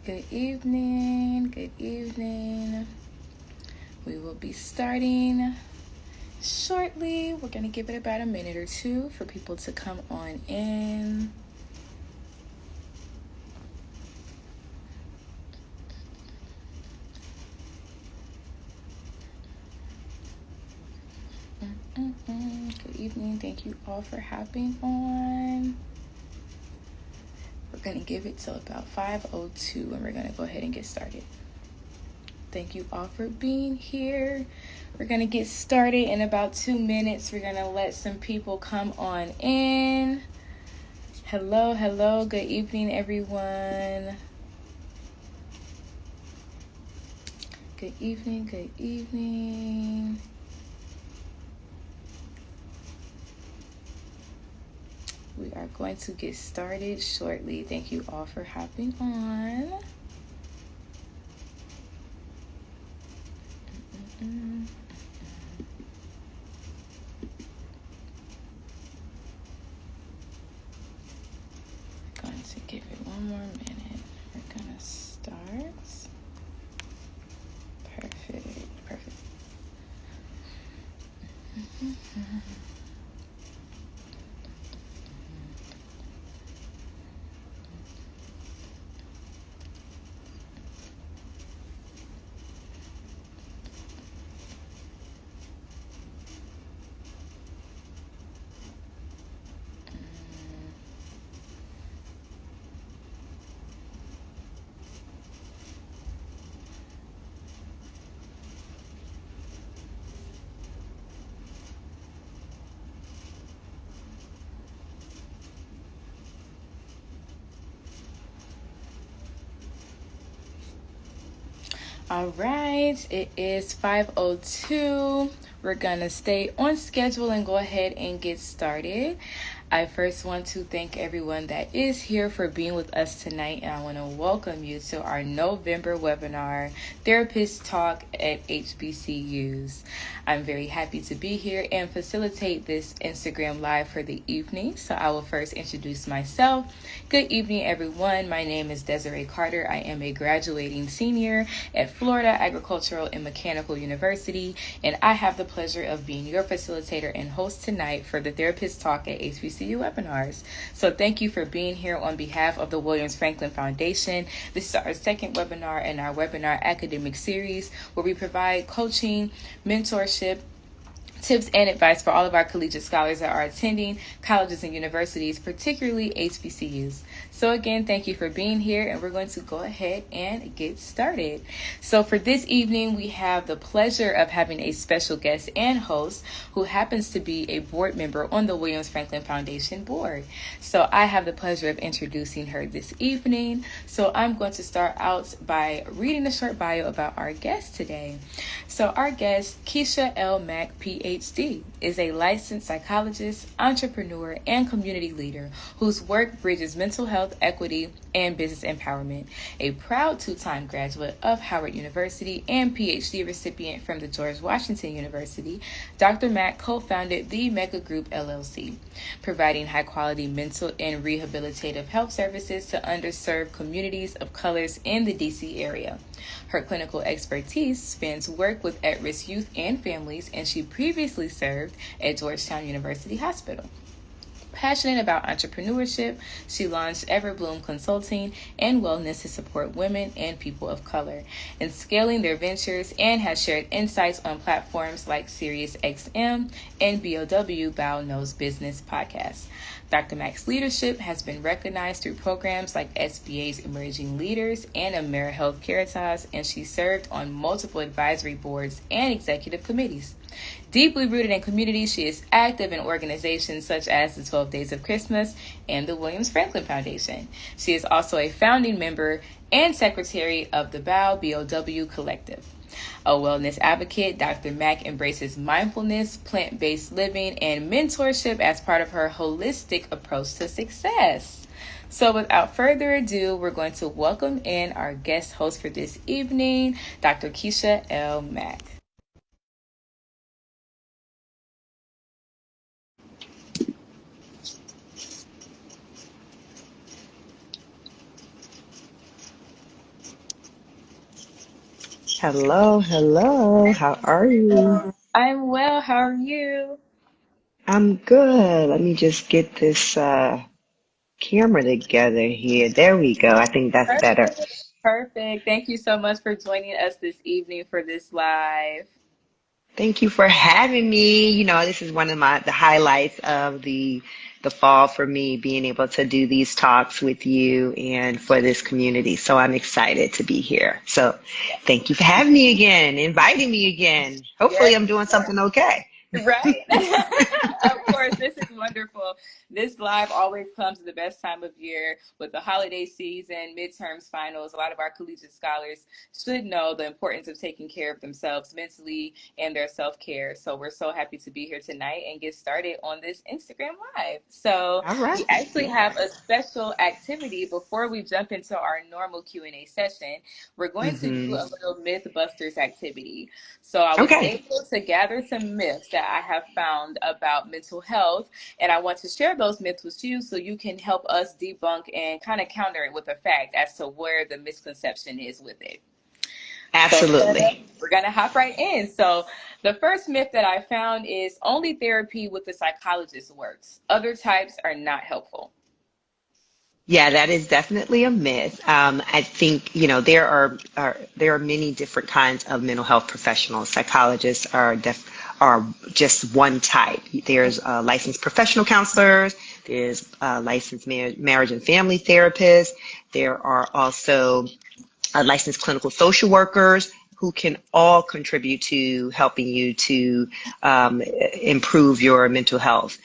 Good evening. Good evening. We will be starting shortly. We're going to give it about a minute or two for people to come on in. Good evening. Thank you all for hopping on. We're going to give it till about 5:02 and we're going to go ahead and get started. Thank you all for being here. We're going to get started in about 2 minutes. We're going to let some people come on in. Hello. Good evening, everyone. Good evening. We are going to get started shortly. Thank you all for hopping on. We're going to give it one more minute. We're going to start. Perfect. All right, it is 5:02. We're gonna stay on schedule and go ahead and get started. I first want to thank everyone that is here for being with us tonight, and I want to welcome you to our November webinar, Therapist Talk at HBCUs. I'm very happy to be here and facilitate this Instagram Live for the evening. So I will first introduce myself. Good evening, everyone. My name is Desiree Carter. I am a graduating senior at Florida Agricultural and Mechanical University, and I have the pleasure of being your facilitator and host tonight for the Therapist Talk at HBCU webinars. So thank you for being here on behalf of the Williams Franklin Foundation. This is our second webinar in our webinar academic series, where we provide coaching, mentorship, tips and advice for all of our collegiate scholars that are attending colleges and universities, particularly HBCUs. So again, thank you for being here, and we're going to go ahead and get started. So for this evening, we have the pleasure of having a special guest and host who happens to be a board member on the Williams Franklin Foundation board. So I have the pleasure of introducing her this evening. So I'm going to start out by reading a short bio about our guest today. So our guest, Keisha L. Mack, PhD, is a licensed psychologist, entrepreneur, and community leader whose work bridges mental health, equity, and business empowerment. A proud two-time graduate of Howard University and PhD recipient from the George Washington University, Dr. Mack co-founded the Mecca Group LLC, providing high-quality mental and rehabilitative health services to underserved communities of colors in the DC area. Her clinical expertise spans work with at-risk youth and families, and she previously served at Georgetown University Hospital. Passionate about entrepreneurship, she launched Everbloom Consulting and Wellness to support women and people of color in scaling their ventures, and has shared insights on platforms like SiriusXM and BOW Bow Knows Business podcast. Dr. Mack's leadership has been recognized through programs like SBA's Emerging Leaders and AmeriHealth Caritas, and she served on multiple advisory boards and executive committees. Deeply rooted in community, she is active in organizations such as the 12 Days of Christmas and the Williams Franklin Foundation. She is also a founding member and secretary of the BOW Collective. A wellness advocate, Dr. Mack embraces mindfulness, plant-based living, and mentorship as part of her holistic approach to success. So without further ado, we're going to welcome in our guest host for this evening, Dr. Keisha L. Mack. Hello, hello. How are you? I'm well. How are you? I'm good. Let me just get this camera together here. There we go. I think that's better. Perfect. Perfect. Thank you so much for joining us this evening for this live. Thank you for having me. This is one of the highlights of the fall for me, being able to do these talks with you and for this community. So I'm excited to be here. So thank you for having me again, inviting me again. Hopefully Yes. I'm doing something okay. Right? Of course, this is wonderful. This live always comes at the best time of year with the holiday season, midterms, finals. A lot of our collegiate scholars should know the importance of taking care of themselves mentally and their self care. So we're so happy to be here tonight and get started on this Instagram live. So All right. we actually Yeah. have a special activity before we jump into our normal Q&A session. We're going to do hmm a little Mythbusters activity. So I was Okay. able to gather some myths that I have found about mental health, and I want to share those myths with you so you can help us debunk and kind of counter it with a fact as to where the misconception is with it. So Absolutely. we're gonna hop right in. So the first myth that I found is only therapy with the psychologist works. Other types are not helpful. Yeah, that is definitely a myth. I think, there are many different kinds of mental health professionals. Psychologists are just one type. There's licensed professional counselors. There's licensed marriage and family therapists. There are also licensed clinical social workers who can all contribute to helping you to improve your mental health.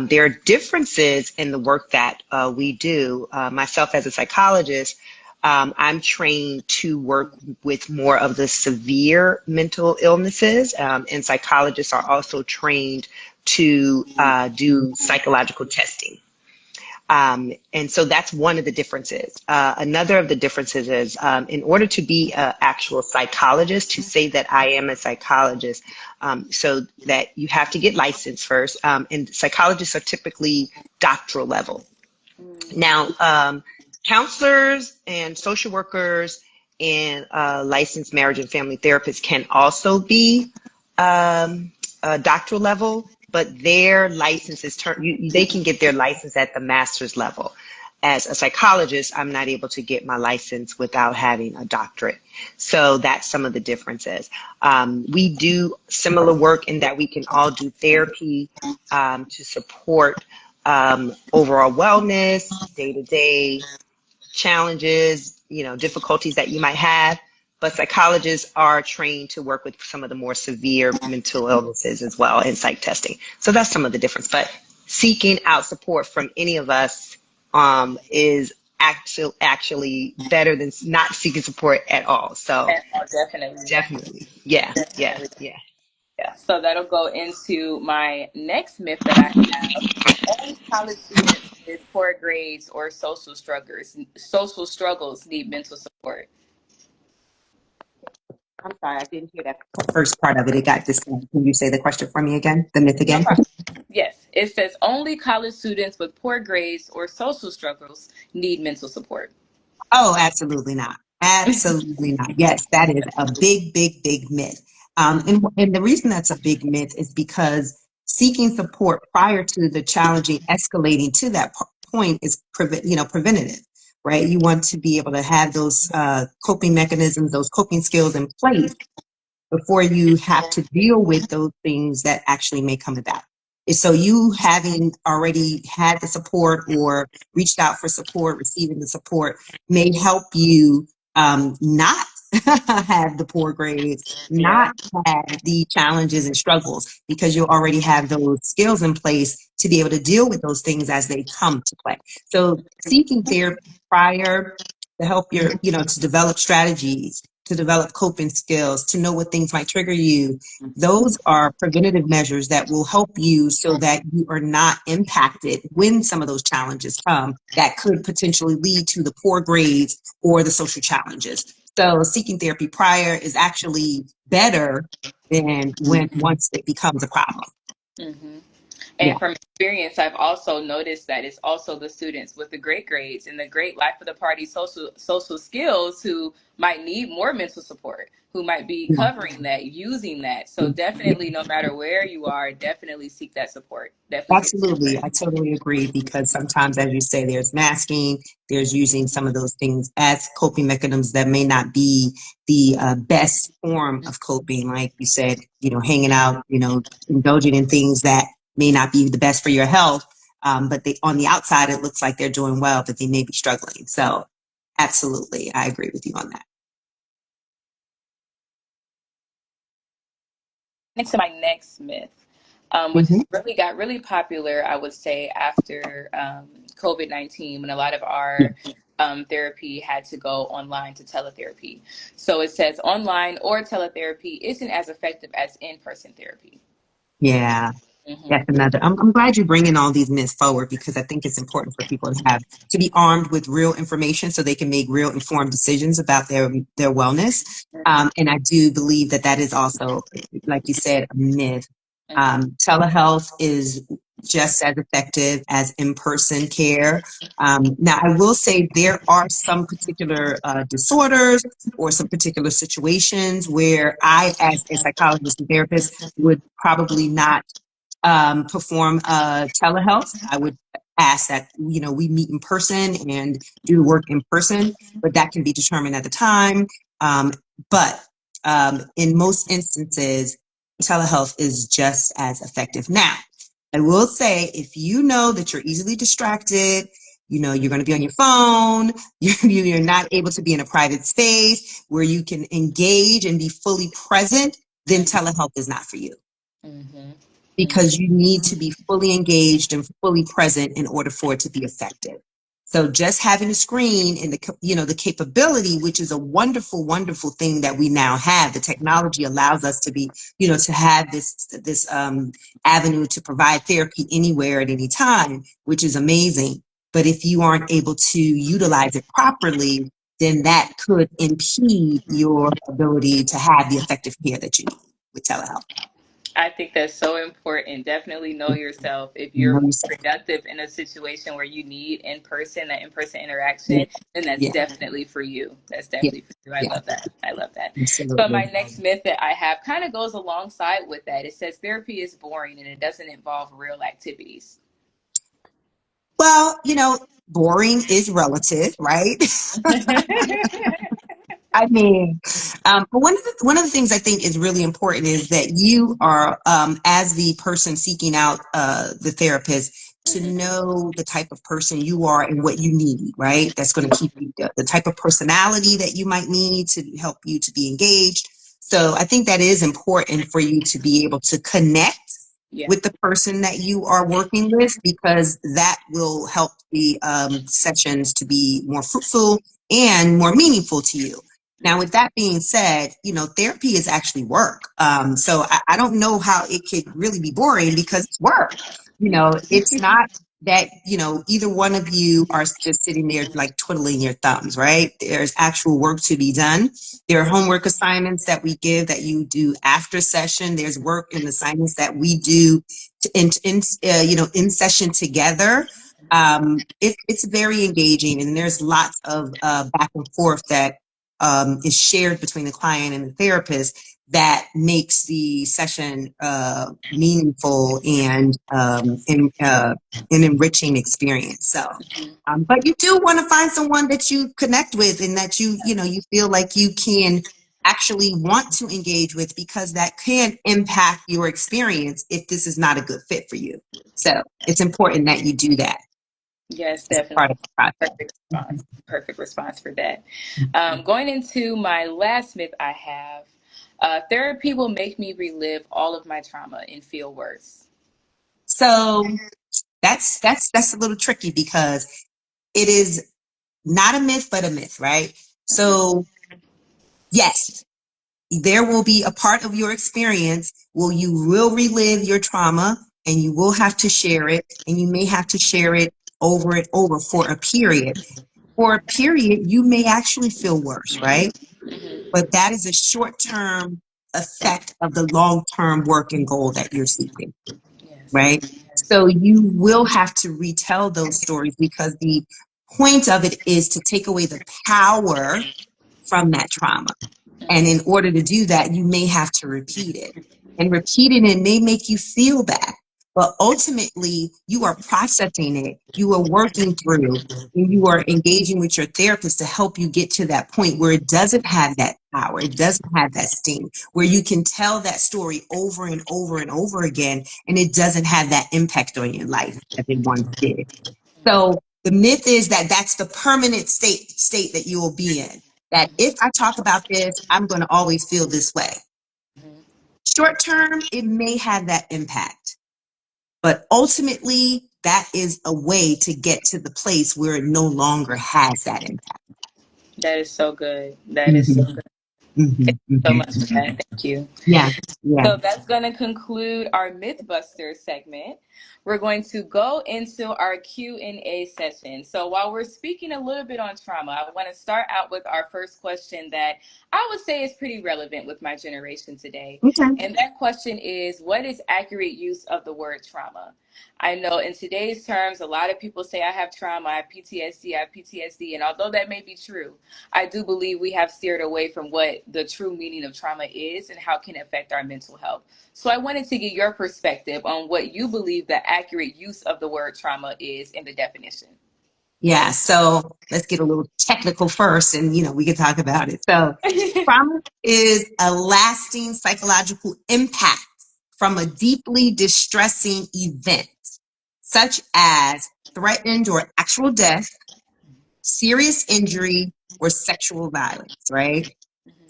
There are differences in the work that we do. Myself as a psychologist, I'm trained to work with more of the severe mental illnesses, and psychologists are also trained to do psychological testing. And so that's one of the differences. Another of the differences is in order to be an actual psychologist, to say that I am a psychologist, so that you have to get licensed first. And psychologists are typically doctoral level. Now, counselors and social workers and licensed marriage and family therapists can also be doctoral level, but their license is they can get their license at the master's level. As a psychologist, I'm not able to get my license without having a doctorate. So that's some of the differences. We do similar work in that we can all do therapy to support overall wellness, day-to-day challenges, difficulties that you might have. But psychologists are trained to work with some of the more severe mental illnesses as well in psych testing. So that's some of the difference. But seeking out support from any of us is actually better than not seeking support at all. So Definitely. definitely, yeah, yeah, Definitely. yeah. Yeah, so that'll go into my next myth that I have. Only college students with poor grades or social struggles need mental support. I'm sorry, I didn't hear that first part of it. It got disconnected. Can you say the question for me again? The myth No again? problem. Yes, it says only college students with poor grades or social struggles need mental support. Oh, absolutely not. Absolutely not. Yes, that is a big, big, big myth. And the reason that's a big myth is because seeking support prior to the challenging escalating to that point is preventative, right? You want to be able to have those coping mechanisms, those coping skills in place before you have to deal with those things that actually may come about. And so you having already had the support or reached out for support, receiving the support may help you not have the poor grades, Yeah. not have the challenges and struggles because you already have those skills in place to be able to deal with those things as they come to play. So seeking therapy prior to help to develop strategies, to develop coping skills, to know what things might trigger you. Those are preventative measures that will help you so that you are not impacted when some of those challenges come that could potentially lead to the poor grades or the social challenges. So seeking therapy prior is actually better than when once it becomes a problem. hmm And from experience, I've also noticed that it's also the students with the great grades and the great life of the party social skills who might need more mental support, who might be Yeah. covering that, using that. So definitely, no matter where you are, definitely seek that support. Definitely seek Absolutely. support. I totally agree because sometimes, as you say, there's masking, there's using some of those things as coping mechanisms that may not be the best form of coping. Like you said, hanging out, indulging in things that may not be the best for your health. But on the outside, it looks like they're doing well, but they may be struggling. So absolutely. I agree with you on that. Into my next myth, which Hmm. is really got really popular, I would say, after COVID-19, when a lot of our therapy had to go online to teletherapy. So it says online or teletherapy isn't as effective as in-person therapy. Yeah. Hmm. That's another. I'm glad you're bringing all these myths forward because I think it's important for people to be armed with real information so they can make real informed decisions about their wellness. And I do believe that that is also, like you said, a myth. Hmm. Telehealth is just as effective as in-person care. Now, I will say there are some particular disorders or some particular situations where I, as a psychologist and therapist, would probably not perform telehealth. I would ask that, we meet in person and do the work in person, but that can be determined at the time. Um, but in most instances, telehealth is just as effective. Now, I will say if you know that you're easily distracted, you're going to be on your phone, you're not able to be in a private space where you can engage and be fully present, then telehealth is not for you Hmm. because you need to be fully engaged and fully present in order for it to be effective. So just having a screen and the capability, which is a wonderful, wonderful thing that we now have. The technology allows us to be, to have this avenue to provide therapy anywhere at any time, which is amazing. But if you aren't able to utilize it properly, then that could impede your ability to have the effective care that you need with telehealth. I think that's so important. Definitely know yourself. If You you're know more yourself. productive in a situation where you need that in-person Yeah, interaction, then that's yeah, definitely for you. That's yeah, definitely for you. I yeah, love that. I love that. So my absolutely. next myth that I have kind of goes alongside with that. It says therapy is boring and it doesn't involve real activities. Well, boring is relative, right? I mean, but one of the things I think is really important is that you are, as the person seeking out the therapist, to Hmm. know the type of person you are and what you need, right? That's going to keep you the type of personality that you might need to help you to be engaged. So I think that is important for you to be able to connect Yeah. with the person that you are working with because that will help the sessions to be more fruitful and more meaningful to you. Now, with that being said, therapy is actually work. So I don't know how it could really be boring because it's work. It's not that, either one of you are just sitting there like twiddling your thumbs, right? There's actual work to be done. There are homework assignments that we give that you do after session. There's work and assignments that we do in session together. It's very engaging and there's lots of back and forth that is shared between the client and the therapist that makes the session meaningful and an enriching experience. So, but you do want to find someone that you connect with and that you feel like you can actually want to engage with because that can impact your experience if this is not a good fit for you. So it's important that you do that Yes, as part definitely. of the process. Perfect response. Perfect response for that. Going into my last myth I have, therapy will make me relive all of my trauma and feel worse. So that's a little tricky because it is not a myth, but a myth, right? Hmm. So yes, there will be a part of your experience where you will relive your trauma and you will have to share it and you may have to share it over and over for a period. For a period, you may actually feel worse, right? Hmm. But that is a short term effect of the long term work and goal that you're seeking, Yes. right? So you will have to retell those stories because the point of it is to take away the power from that trauma. And in order to do that, you may have to repeat it. And repeating it may make you feel bad. But ultimately, you are processing it, you are working through, and you are engaging with your therapist to help you get to that point where it doesn't have that power, it doesn't have that sting, where you can tell that story over and over and over again, and it doesn't have that impact on your life as it once did. So the myth is that that's the permanent state that you will be in. That if I talk about this, I'm going to always feel this way. Short term, it may have that impact, but ultimately, that is a way to get to the place where it no longer has that impact. That is so good. That is so Mm-hmm, good. mm-hmm, Thank you so mm-hmm. much for that. Thank you. Yeah, yeah. So that's going to conclude our Mythbusters segment. We're going to go into our Q&A session. So while we're speaking a little bit on trauma, I want to start out with our first question that I would say is pretty relevant with my generation today. Okay. And that question is, what is accurate use of the word trauma? I know in today's terms, a lot of people say I have trauma, I have PTSD, I have PTSD. And although that may be true, I do believe we have steered away from what the true meaning of trauma is and how it can affect our mental health. So I wanted to get your perspective on what you believe the accurate use of the word trauma is in the definition. Yeah, so let's get a little technical first and we can talk about it. So trauma is a lasting psychological impact from a deeply distressing event, such as threatened or actual death, serious injury, or sexual violence, right?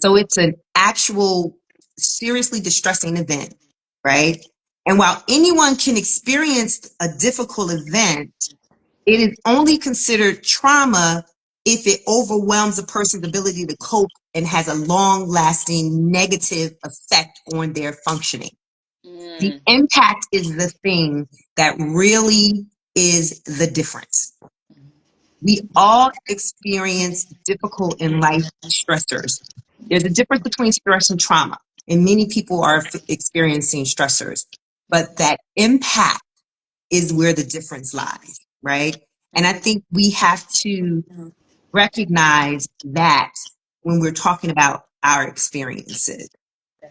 So it's an actual seriously distressing event, right? And while anyone can experience a difficult event, it is only considered trauma if it overwhelms a person's ability to cope and has a long lasting negative effect on their functioning. The Mm. impact is the thing that really is the difference. We all experience difficult in life stressors. There's a difference between stress and trauma, and many people are experiencing stressors, but that impact is where the difference lies, right? And I think we have to recognize that when we're talking about our experiences.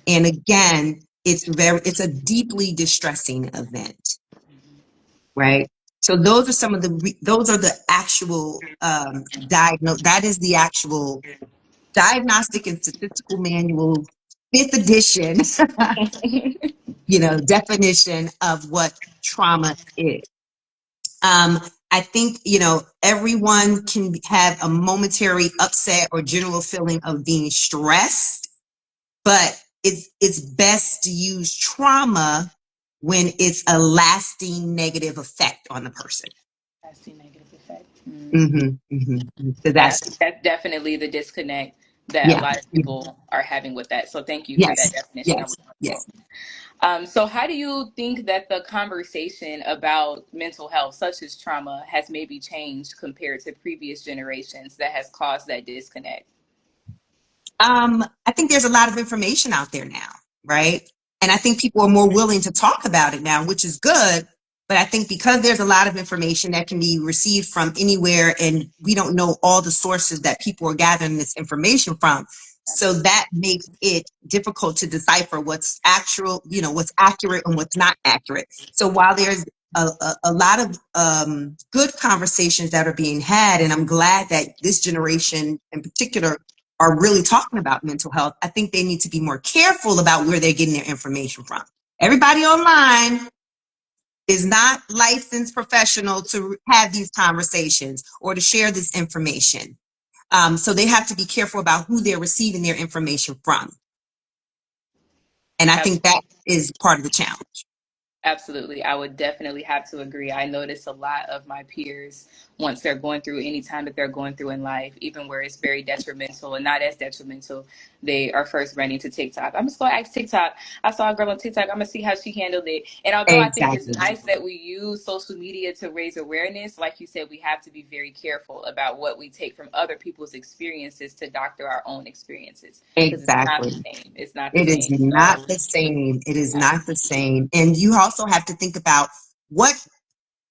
And again, it's a deeply distressing event, right? So those are some of those are the actual that is the actual diagnostic and statistical manual, fifth edition, definition of what trauma is. I think, everyone can have a momentary upset or general feeling of being stressed, but it's best to use trauma when it's a lasting negative effect on the person. Lasting negative effect. Mm-hmm, mm-hmm. So And I that's, think that's definitely the disconnect that a yeah, lot of people are having with that. So thank you for that yes, definition. That yes, was helpful. yes. So how do you think that the conversation about mental health, such as trauma, has maybe changed compared to previous generations that has caused that disconnect? I think there's a lot of information out there now, right? And I think people are more willing to talk about it now, which is good. But I think because there's a lot of information that can be received from anywhere, and we don't know all the sources that people are gathering this information from, so that makes it difficult to decipher what's actual, what's accurate and what's not accurate. So while there's a lot of good conversations that are being had, and I'm glad that this generation in particular are really talking about mental health, I think they need to be more careful about where they're getting their information from. Everybody online is not licensed professional to have these conversations or to share this information. So they have to be careful about who they're receiving their information from. And I think that is part of the challenge. Absolutely. I would definitely have to agree. I notice a lot of my peers, once they're going through any time that they're going through in life, even where it's very detrimental and not as detrimental, they are first running to TikTok. I'm just going to ask TikTok. I saw a girl on TikTok. I'm going to see how she handled it. And although I think it's Exactly. nice that we use social media to raise awareness, like you said, we have to be very careful about what we take from other people's experiences to doctor our own experiences. Because it's not the Exactly. same. It's not the It is same. not So, the same. It is yeah. not the same. And you also have to think about what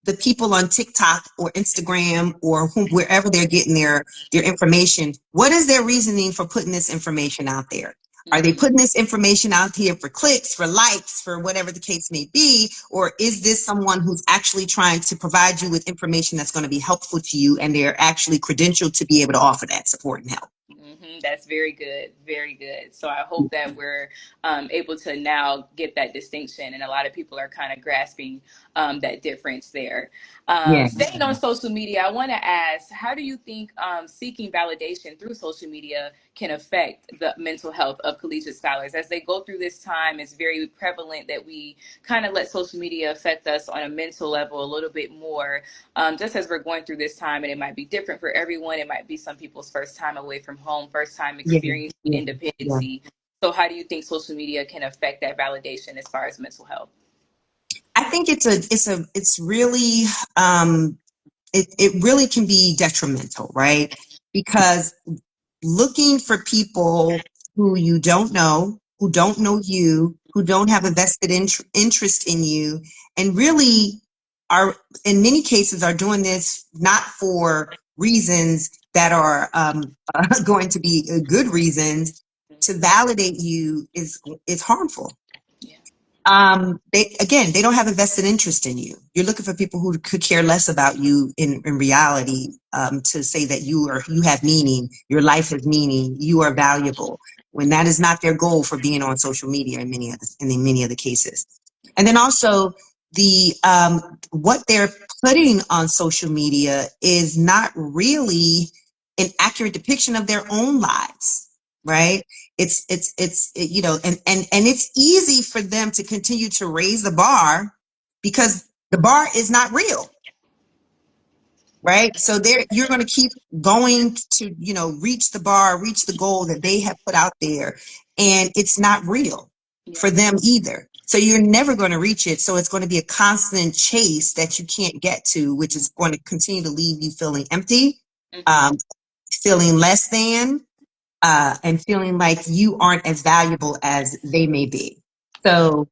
the people on TikTok or Instagram or wherever they're getting their information, what is their reasoning for putting this information out there? Are they putting this information out here for clicks, for likes, for whatever the case may be? Or is this someone who's actually trying to provide you with information that's going to be helpful to you, and they're actually credentialed to be able to offer that support and help? That's very good. Very good. So I hope that we're able to now get that distinction. And a lot of people are kind of grasping that difference there. Yeah. Staying on social media, I want to ask, how do you think seeking validation through social media can affect the mental health of collegiate scholars? As they go through this time, it's very prevalent that we kind of let social media affect us on a mental level a little bit more, just as we're going through this time. And it might be different for everyone. It might be some people's first time away from home, first time Yeah. experiencing Yeah. independency. So how do you think social media can affect that validation as far as mental health? I think it's really it really can be detrimental, right? Because looking for people who you don't know, who don't know you, who don't have a vested interest in you, and really are, in many cases, are doing this not for reasons that are going to be good reasons to validate you is harmful. Yeah. They don't have a vested interest in you. You're looking for people who could care less about you in reality, to say that you have meaning, your life has meaning, you are valuable, when that is not their goal for being on social media in many of the cases. And then also the what they're putting on social media is not really an accurate depiction of their own lives, right? And it's easy for them to continue to raise the bar because the bar is not real, right? So you're going to keep going to, reach the bar, reach the goal that they have put out there, and it's not real for them either. So you're never going to reach it. So it's going to be a constant chase that you can't get to, which is going to continue to leave you feeling empty, feeling less than, and feeling like you aren't as valuable as they may be. So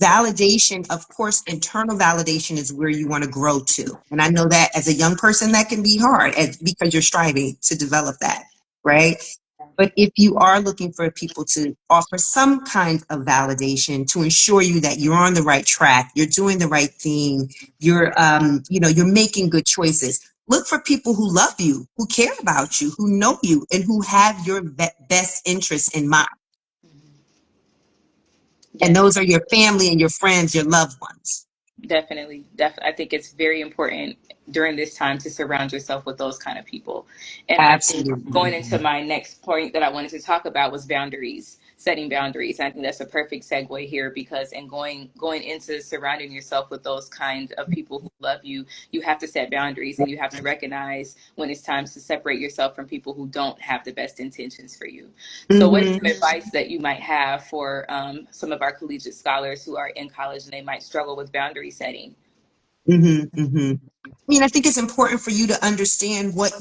validation, of course, internal validation is where you want to grow to. And I know that as a young person, that can be hard because you're striving to develop that, right? But if you are looking for people to offer some kind of validation to ensure you that you're on the right track, you're doing the right thing, you're making good choices, look for people who love you, who care about you, who know you, and who have your best interests in mind. Yes. And those are your family and your friends, your loved ones. Definitely. I think it's very important during this time to surround yourself with those kind of people. And Absolutely. I think going into my next point that I wanted to talk about was boundaries, setting boundaries. I think that's a perfect segue here, because in going into surrounding yourself with those kind of people who love you, you have to set boundaries, and you have to recognize when it's time to separate yourself from people who don't have the best intentions for you. So what's some advice that you might have for some of our collegiate scholars who are in college and they might struggle with boundary setting? I mean, I think it's important for you to understand what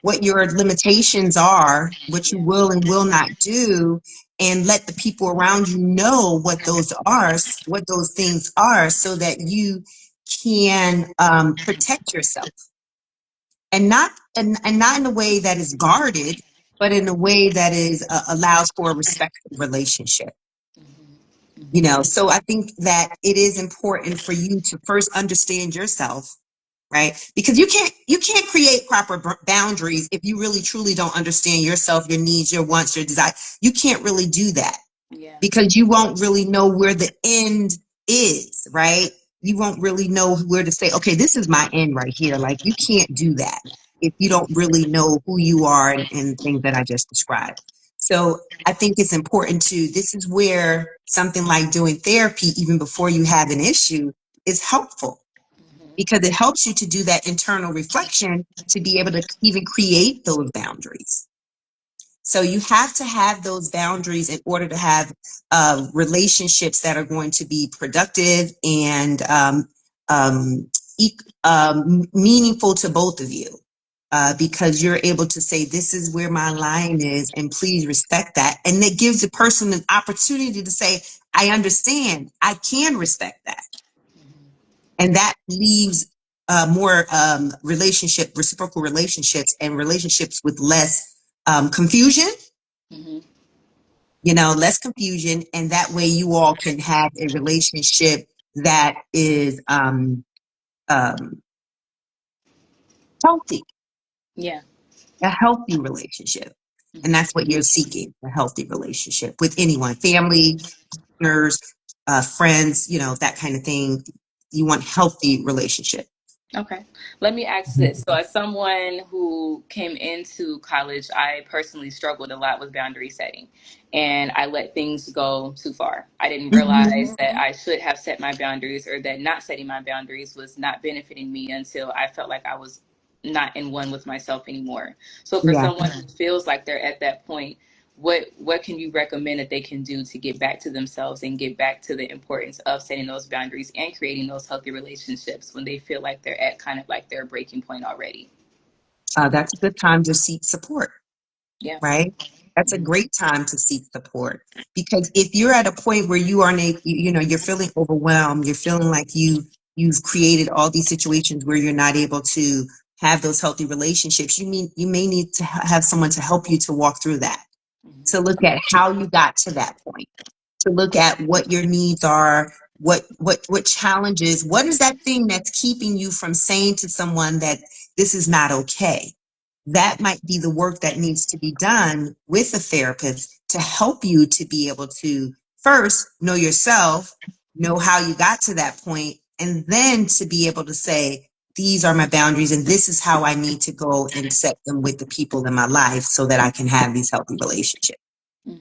what your limitations are, what you will and will not do, and let the people around you know what those are, what those things are, so that you can protect yourself, and not in a way that is guarded, but in a way that is allows for a respectful relationship. So I think that it is important for you to first understand yourself, right? Because you can't create proper boundaries if you really truly don't understand yourself, your needs, your wants, your desires. You can't really do that, because you won't really know where the end is, right? You won't really know where to say, okay, this is my end right here. Like, you can't do that if you don't really know who you are and things that I just described. So I think it's important this is where something like doing therapy, even before you have an issue, is helpful, because it helps you to do that internal reflection to be able to even create those boundaries. So you have to have those boundaries in order to have relationships that are going to be productive and meaningful to both of you. Because you're able to say, this is where my line is, and please respect that. And it gives the person an opportunity to say, I understand, I can respect that. And that leaves more reciprocal relationships and relationships with less confusion, Mm-hmm. less confusion. And that way you all can have a relationship that is um, healthy, Yeah. a healthy relationship. And Mm-hmm. that's what you're seeking, a healthy relationship with anyone, family, partners, friends, that kind of thing. You want healthy relationship. Okay. Let me ask Mhm. this. So, as someone who came into college, I personally struggled a lot with boundary setting and I let things go too far. I didn't realize that I should have set my boundaries or that not setting my boundaries was not benefiting me until I felt like I was not in one with myself anymore. So, for Yeah. someone who feels like they're at that point, what can you recommend that they can do to get back to themselves and get back to the importance of setting those boundaries and creating those healthy relationships when they feel like they're at kind of like their breaking point already? That's a good time to seek support, Yeah. right? That's a Hmm. great time to seek support because if you're at a point where you are, you're feeling overwhelmed, you're feeling like you've created all these situations where you're not able to have those healthy relationships. You may need to have someone to help you to walk through that, to Hmm. look at how you got to that point, to look at what your needs are, what challenges, what is that thing that's keeping you from saying to someone that this is not okay. That might be the work that needs to be done with a therapist to help you to be able to first know yourself, know how you got to that point, and then to be able to say, these are my boundaries and this is how I need to go and set them with the people in my life so that I can have these healthy relationships. Hmm.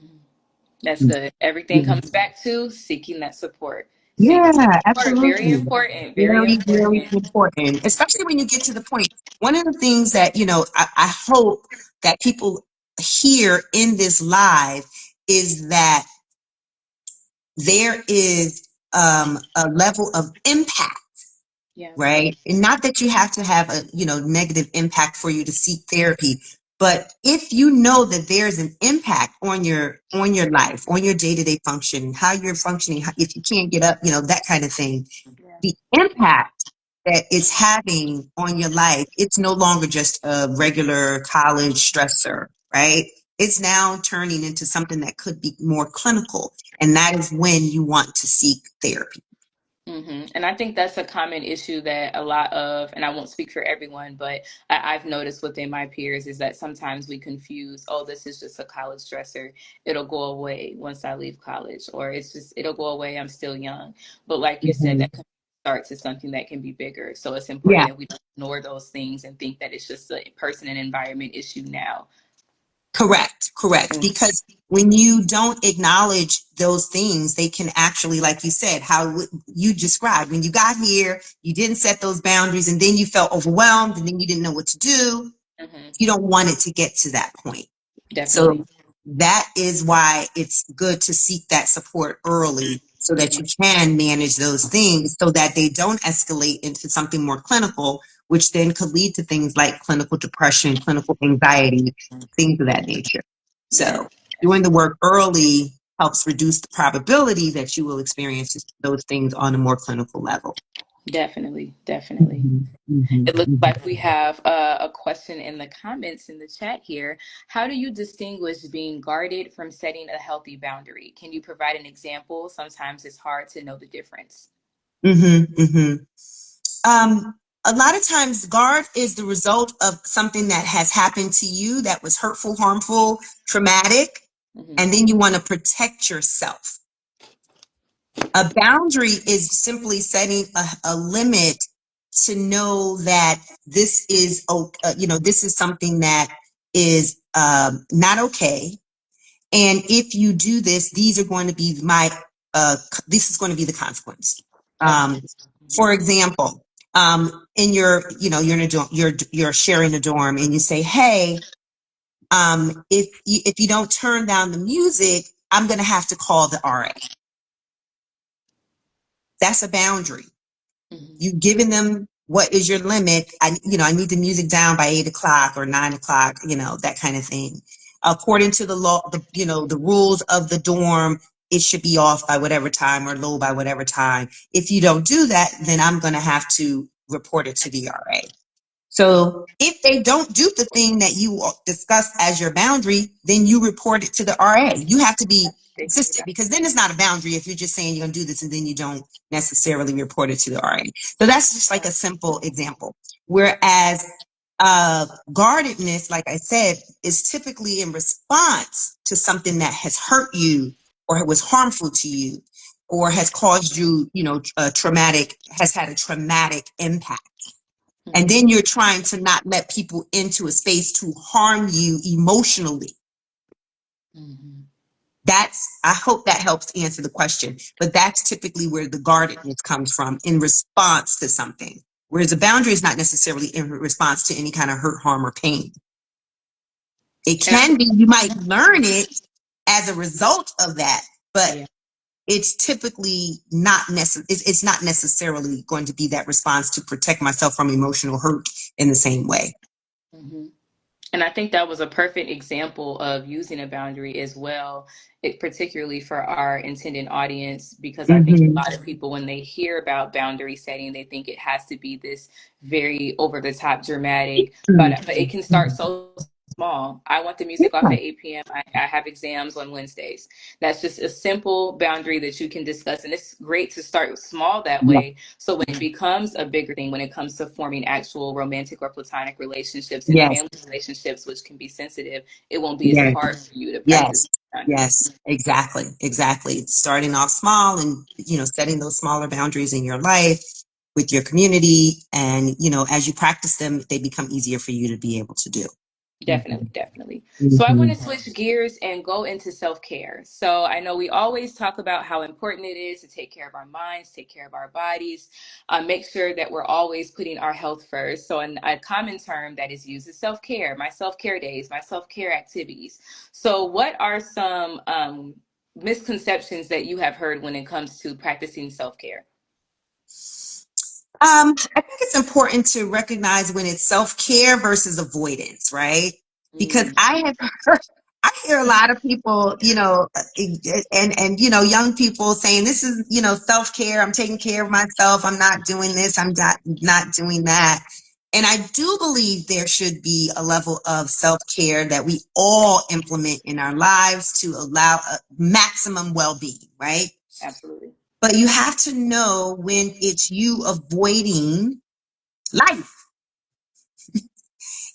That's good. Everything comes back to seeking that support. Seeking Yeah, support, very absolutely. important, very Very, very important. important, especially when you get to the point. One of the things that, I hope that people hear in this live is that there is a level of impact, Yeah. right? And not that you have to have a, negative impact for you to seek therapy, but if you know that there's an impact on your life, on your day-to-day function, how you're functioning, if you can't get up, that kind of thing, Yeah. the impact that it's having on your life, it's no longer just a regular college stressor, right? It's now turning into something that could be more clinical. And that is when you want to seek therapy. And I think that's a common issue that a lot of, and I won't speak for everyone, but I've noticed within my peers is that sometimes we confuse, oh, this is just a college stressor. It'll go away once I leave college, or it'll go away. I'm still young. But like you said, Mhm. that can start to something that can be bigger. So it's important Yeah. that we don't ignore those things and think that it's just a person and environment issue now. Correct. Because when you don't acknowledge those things, they can actually, like you said, how you described, when you got here, you didn't set those boundaries and then you felt overwhelmed and then you didn't know what to do. Hmm. You don't want it to get to that point. Definitely. So that is why it's good to seek that support early so that Hmm. you can manage those things so that they don't escalate into something more clinical, which then could lead to things like clinical depression, clinical anxiety, things of that nature. Yeah. So doing the work early helps reduce the probability that you will experience those things on a more clinical level. Definitely. Definitely. Mhm, mhm, It looks mhm. like we have a question in the comments in the chat here. How do you distinguish being guarded from setting a healthy boundary? Can you provide an example? Sometimes it's hard to know the difference. Mhm, mhm. A lot of times, guard is the result of something that has happened to you that was hurtful, harmful, traumatic, Hmm. and then you want to protect yourself. A boundary is simply setting a limit to know that this is, this is something that is not okay. And if you do this, these are going to be this is going to be the consequence. Okay. For example, in you're in a dorm, you're sharing a dorm, and you say, "Hey, if you don't turn down the music, I'm going to have to call the RA." That's a boundary. Hmm. You've given them what is your limit. I need the music down by 8 o'clock or 9 o'clock. That kind of thing. According to the law, the rules of the dorm, it should be off by whatever time or low by whatever time. If you don't do that, then I'm going to have to report it to the RA. So if they don't do the thing that you discussed as your boundary, then you report it to the RA. You have to be consistent, because then it's not a boundary if you're just saying you're going to do this and then you don't necessarily report it to the RA. So that's just like a simple example. Whereas guardedness, like I said, is typically in response to something that has hurt you or was harmful to you or has caused you, has had a traumatic impact. And then you're trying to not let people into a space to harm you emotionally. I hope that helps answer the question, but that's typically where the guardedness comes from, in response to something. Whereas a boundary is not necessarily in response to any kind of hurt, harm, or pain. It can be, you might learn it as a result of that, but it's typically not it's not necessarily going to be that response to protect myself from emotional hurt in the same way. And I think that was a perfect example of using a boundary as well, particularly for our intended audience, because I think a lot of people, when they hear about boundary setting, they think it has to be this very over the top dramatic, but it can start so small. I want the music off at 8 p.m. I have exams on Wednesdays. That's just a simple boundary that you can discuss. And it's great to start small that way. So when it becomes a bigger thing, when it comes to forming actual romantic or platonic relationships and family relationships, which can be sensitive, it won't be as hard for you to practice. Yes, exactly. Starting off small and, setting those smaller boundaries in your life with your community. And, as you practice them, they become easier for you to be able to do. Definitely. So I want to switch gears and go into self-care. So I know we always talk about how important it is to take care of our minds, take care of our bodies, make sure that we're always putting our health first. So a common term that is used is self-care, my self-care days, my self-care activities. So what are some misconceptions that you have heard when it comes to practicing self-care? I think it's important to recognize when it's self-care versus avoidance, right? Because I hear a lot of people, and young people saying, this is, self-care. I'm taking care of myself. I'm not doing this. I'm not doing that. And I do believe there should be a level of self-care that we all implement in our lives to allow maximum well-being, right? Absolutely. But you have to know when it's you avoiding life.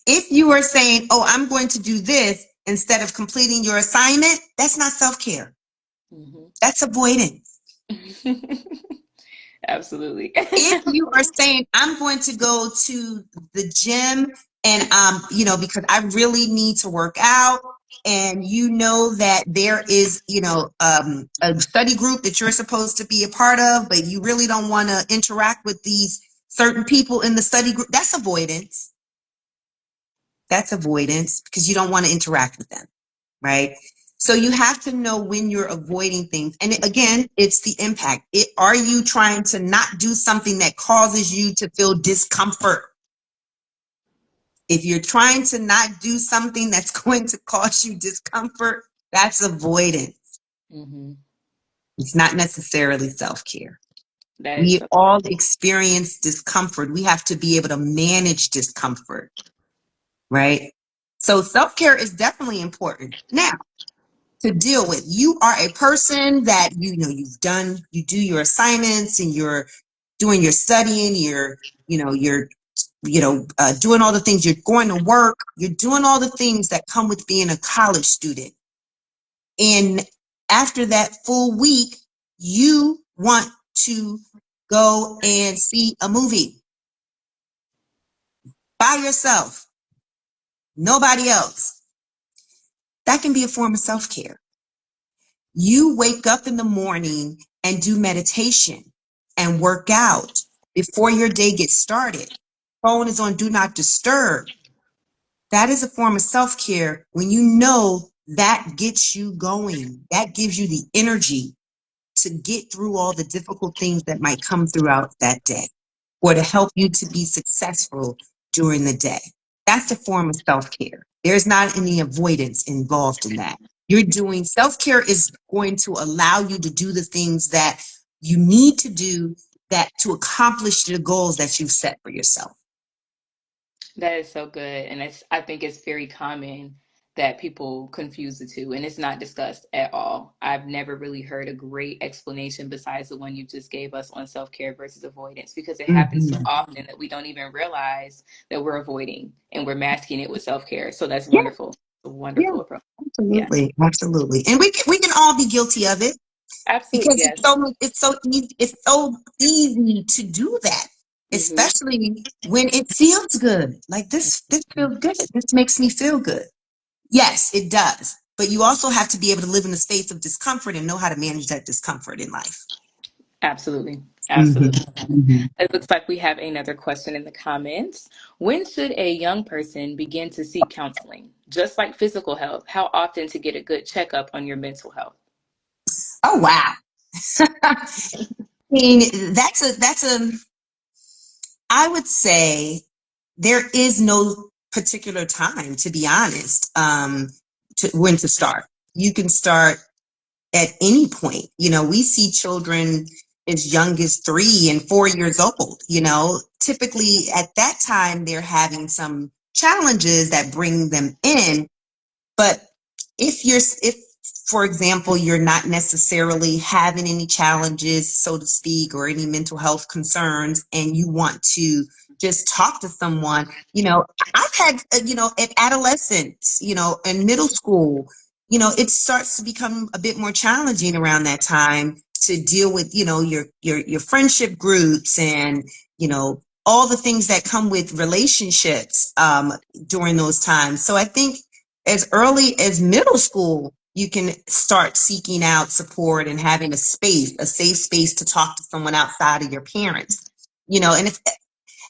If you are saying, oh, I'm going to do this instead of completing your assignment, that's not self-care. That's avoidance. Absolutely. If you are saying, I'm going to go to the gym and, because I really need to work out, and that there is, a study group that you're supposed to be a part of, but you really don't want to interact with these certain people in the study group, that's avoidance. That's avoidance because you don't want to interact with them, right? So you have to know when you're avoiding things. And again, it's the impact. Are you trying to not do something that causes you to feel discomfort? If you're trying to not do something that's going to cause you discomfort, that's avoidance. It's not necessarily self-care. We all experience discomfort. We have to be able to manage discomfort, right? So self-care is definitely important. Now, to deal with, you are a person that, you do your assignments and you're doing your studying, you're doing all the things, you're going to work, you're doing all the things that come with being a college student. And after that full week, you want to go and see a movie by yourself, nobody else. That can be a form of self-care. You wake up in the morning and do meditation and work out before your day gets started. Phone is on do not disturb. That is a form of self-care when you know that gets you going. That gives you the energy to get through all the difficult things that might come throughout that day, or to help you to be successful during the day. That's a form of self-care. There's not any avoidance involved in that. You're doing self-care is going to allow you to do the things that you need to do that to accomplish the goals that you've set for yourself. That is so good. And I think it's very common that people confuse the two, and it's not discussed at all. I've never really heard a great explanation besides the one you just gave us on self-care versus avoidance, because it happens so Mhm. often that we don't even realize that we're avoiding and we're masking it with self-care. So that's Yeah, wonderful. A yeah, wonderful approach. Yeah. absolutely, absolutely. And we can all be guilty of it Absolutely. because Yes. it's so easy to do that, Hmm. especially when it feels good. Like this feels good. This makes me feel good. Yes, it does. But you also have to be able to live in a space of discomfort and know how to manage that discomfort in life. Absolutely. Hmm. Absolutely. Hmm. It looks like we have another question in the comments. When should a young person begin to seek counseling? Just like physical health, how often to get a good checkup on your mental health? Oh wow. I mean, that's a I would say there is no particular time, to be honest, to when to start. You can start at any point. We see children as young as 3 and 4 years old. Typically at that time, they're having some challenges that bring them in. But if, for example, you're not necessarily having any challenges, so to speak, or any mental health concerns, and you want to just talk to someone, I've had, at adolescence, in middle school, it starts to become a bit more challenging around that time to deal with, your friendship groups and, all the things that come with relationships during those times. So I think as early as middle school, you can start seeking out support and having a safe space to talk to someone outside of your parents. And if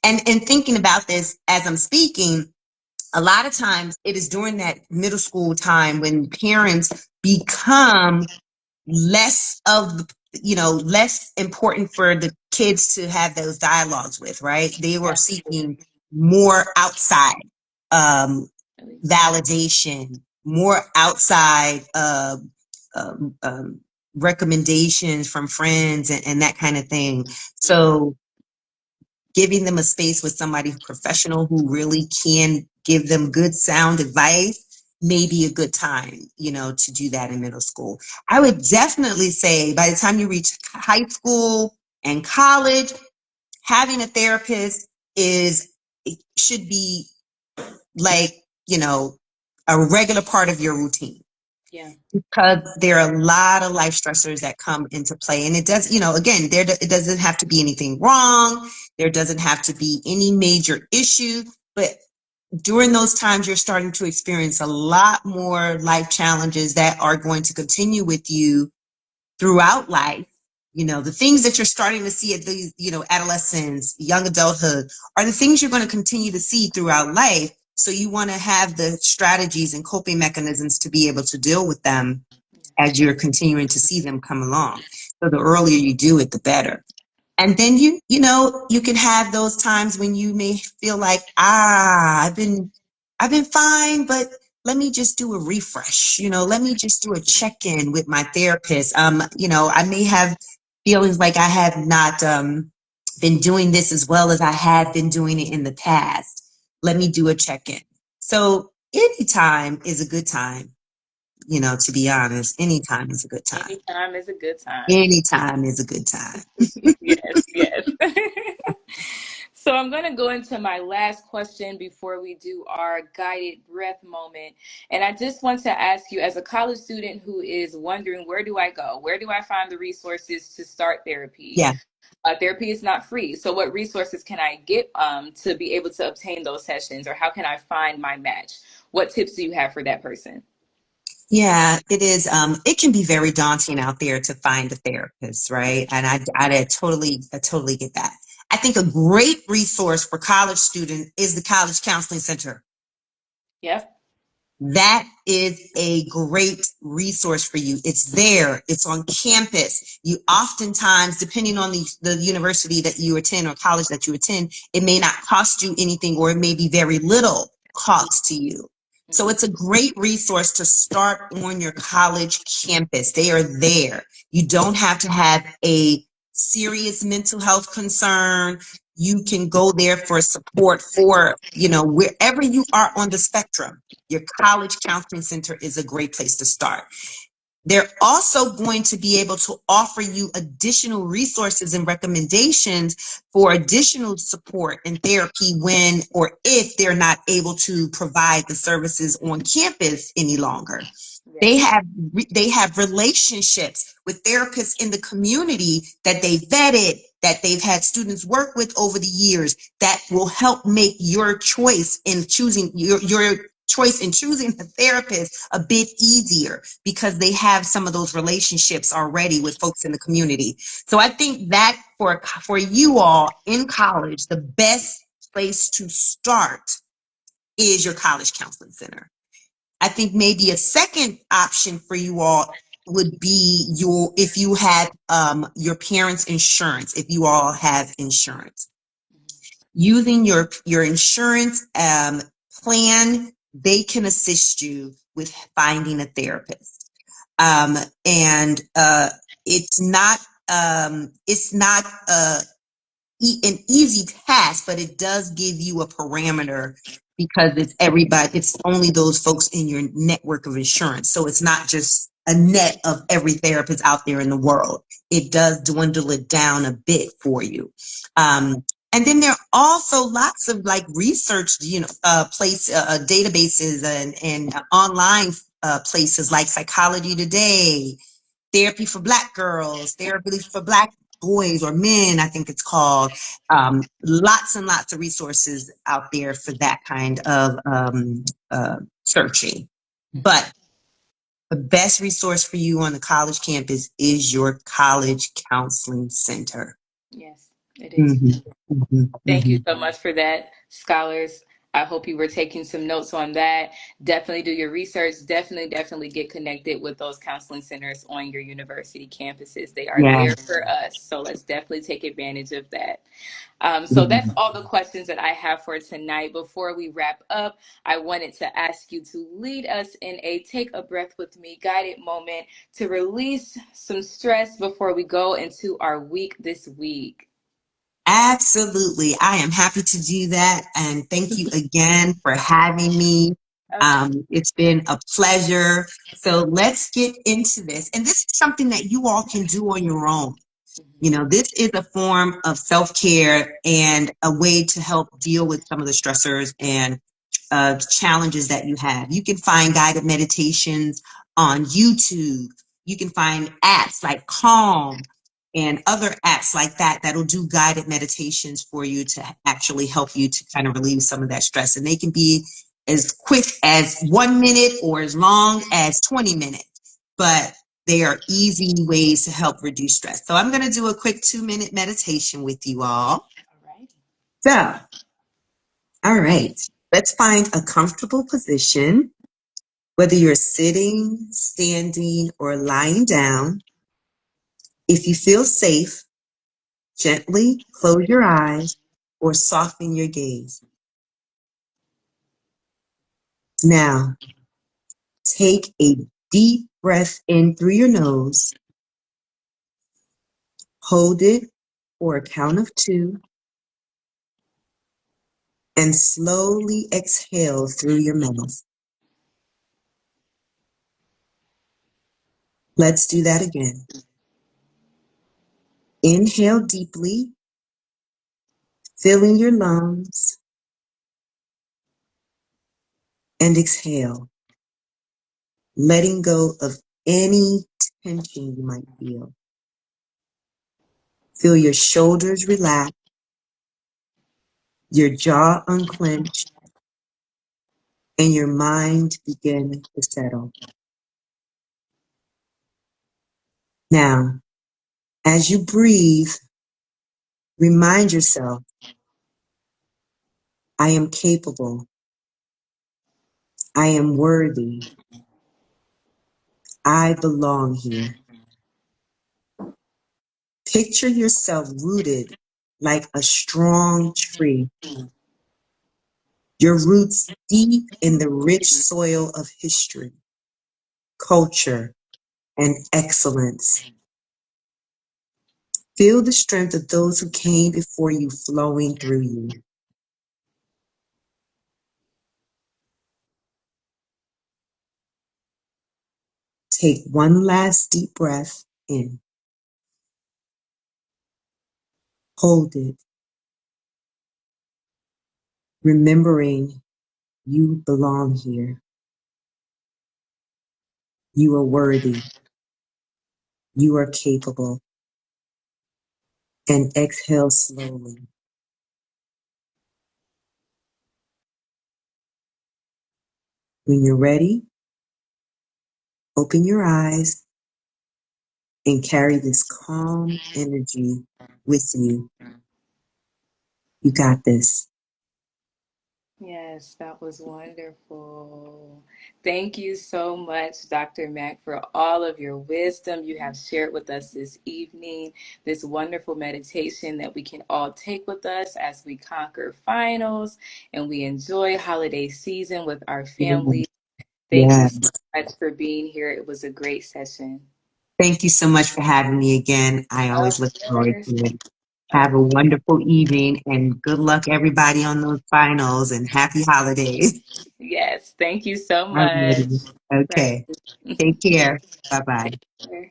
and thinking about this as I'm speaking, a lot of times it is during that middle school time when parents become less of the less important for the kids to have those dialogues with, right? They were Absolutely. seeking more outside um, validation, more outside um, um, recommendations from friends and that kind of thing. So giving them a space with somebody professional who really can give them good sound advice may be a good time, to do that in middle school. I would definitely say by the time you reach high school and college, having a therapist should be like, a regular part of your routine Yeah. because there are a lot of life stressors that come into play. And it does, again, it doesn't have to be anything wrong. There doesn't have to be any major issue, but during those times, you're starting to experience a lot more life challenges that are going to continue with you throughout life. The things that you're starting to see at these, adolescence, young adulthood are the things you're going to continue to see throughout life. So you want to have the strategies and coping mechanisms to be able to deal with them as you're continuing to see them come along. So the earlier you do it, the better. And then you can have those times when you may feel like, I've been fine, but let me just do a refresh. Let me just do a check-in with my therapist. I may have feelings like I have not been doing this as well as I have been doing it in the past. Let me do a check-in. So anytime is a good time, to be honest. Anytime is a good time. Anytime is a good time. Anytime is a good time. Yes, yes. So I'm going to go into my last question before we do our guided breath moment. And I just want to ask you, as a college student who is wondering, where do I go? Where do I find the resources to start therapy? Yeah. Therapy is not free. So what resources can I get to be able to obtain those sessions? Or how can I find my match? What tips do you have for that person? Yeah, it is. It can be very daunting out there to find a therapist, right? And I totally get that. I think a great resource for college students is the College Counseling Center. Yep. That is a great resource for you. It's there. It's on campus. You oftentimes, depending on the university that you attend or college that you attend, it may not cost you anything or it may be very little cost to you. So it's a great resource to start on your college campus. They are there. You don't have to have a serious mental health concern. You can go there for support for, wherever you are on the spectrum. Your college counseling center is a great place to start. They're also going to be able to offer you additional resources and recommendations for additional support and therapy when or if they're not able to provide the services on campus any longer. They Yes. have relationships with therapists in the community that they vetted, that they've had students work with over the years, that will help make your choice in choosing your choice in choosing a therapist a bit easier because they have some of those relationships already with folks in the community. So I think that for you all in college, the best place to start is your college counseling center. I think maybe a second option for you all would be if you had your parents' insurance, if you all have insurance. Using your insurance plan, they can assist you with finding a therapist. And it's not an easy task, but it does give you a parameter because it's only those folks in your network of insurance. So it's not just a net of every therapist out there in the world. It does dwindle it down a bit for you. And then there are also lots of like research, databases and online places like Psychology Today, Therapy for Black Girls, Therapy for Black Boys or Men, I think it's called. Lots and lots of resources out there for that kind of searching. But the best resource for you on the college campus is your college counseling center. Yes, it is. Mhm, mhm, Thank you mhm. so much for that, scholars. I hope you were taking some notes on that. Definitely do your research. Definitely get connected with those counseling centers on your university campuses. They are Yeah. there for us. So let's definitely take advantage of that. So that's Mhm. all the questions that I have for tonight. Before we wrap up, I wanted to ask you to lead us in a take a breath with me guided moment to release some stress before we go into our week this week. Absolutely. I am happy to do that. And thank you again for having me. Okay. It's been a pleasure. So let's get into this. And this is something that you all can do on your own. This is a form of self-care and a way to help deal with some of the stressors and challenges that you have. You can find guided meditations on YouTube. You can find apps like Calm and other apps like that that'll do guided meditations for you to actually help you to kind of relieve some of that stress. And they can be as quick as 1 minute or as long as 20 minutes. But they are easy ways to help reduce stress. So I'm going to do a quick 2-minute meditation with you all. All right. So, all right, let's find a comfortable position, whether you're sitting, standing, or lying down. If you feel safe, gently close your eyes or soften your gaze. Now, take a deep breath in through your nose, hold it for a count of 2, and slowly exhale through your mouth. Let's do that again. Inhale deeply, filling your lungs, and exhale, letting go of any tension you might feel. Feel your shoulders relax, your jaw unclench, and your mind begin to settle. Now, as you breathe, remind yourself, I am capable, I am worthy, I belong here. Picture yourself rooted like a strong tree, Your roots deep in the rich soil of history, culture, and excellence. Feel the strength of those who came before you flowing through you. Take one last deep breath in. Hold it, remembering you belong here. You are worthy. You are capable. And exhale slowly. When you're ready, open your eyes and carry this calm energy with you. You got this. Yes, that was wonderful. Thank you so much, Dr. Mack, for all of your wisdom you have shared with us this evening. This wonderful meditation that we can all take with us as we conquer finals and we enjoy holiday season with our family. Thank you Yeah. so much for being here. It was a great session. Thank you so much for having me again. I Of always look forward course. to it. Of Have a wonderful evening and good luck everybody on those finals and happy holidays. Yes, thank you so much. Alrighty. Right. Okay. Take care. Bye bye. Take care.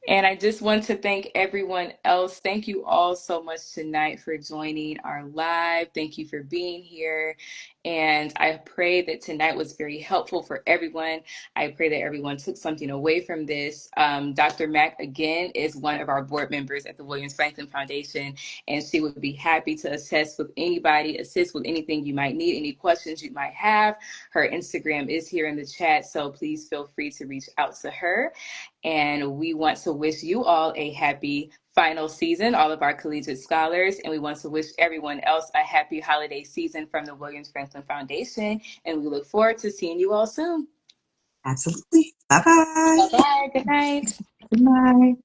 And I just want to thank everyone else. Thank you all so much tonight for joining our live. Thank you for being here. And I pray that tonight was very helpful for everyone. I pray that everyone took something away from this. Dr. Mack, again, is one of our board members at the Williams Franklin Foundation, and she would be happy to assist with anything you might need, any questions you might have. Her Instagram is here in the chat, so please feel free to reach out to her. And we want to wish you all a happy final season, all of our collegiate scholars. And we want to wish everyone else a happy holiday season from the Williams Franklin Foundation. And we look forward to seeing you all soon. Absolutely. Bye bye. Bye-bye. Good night. Good night.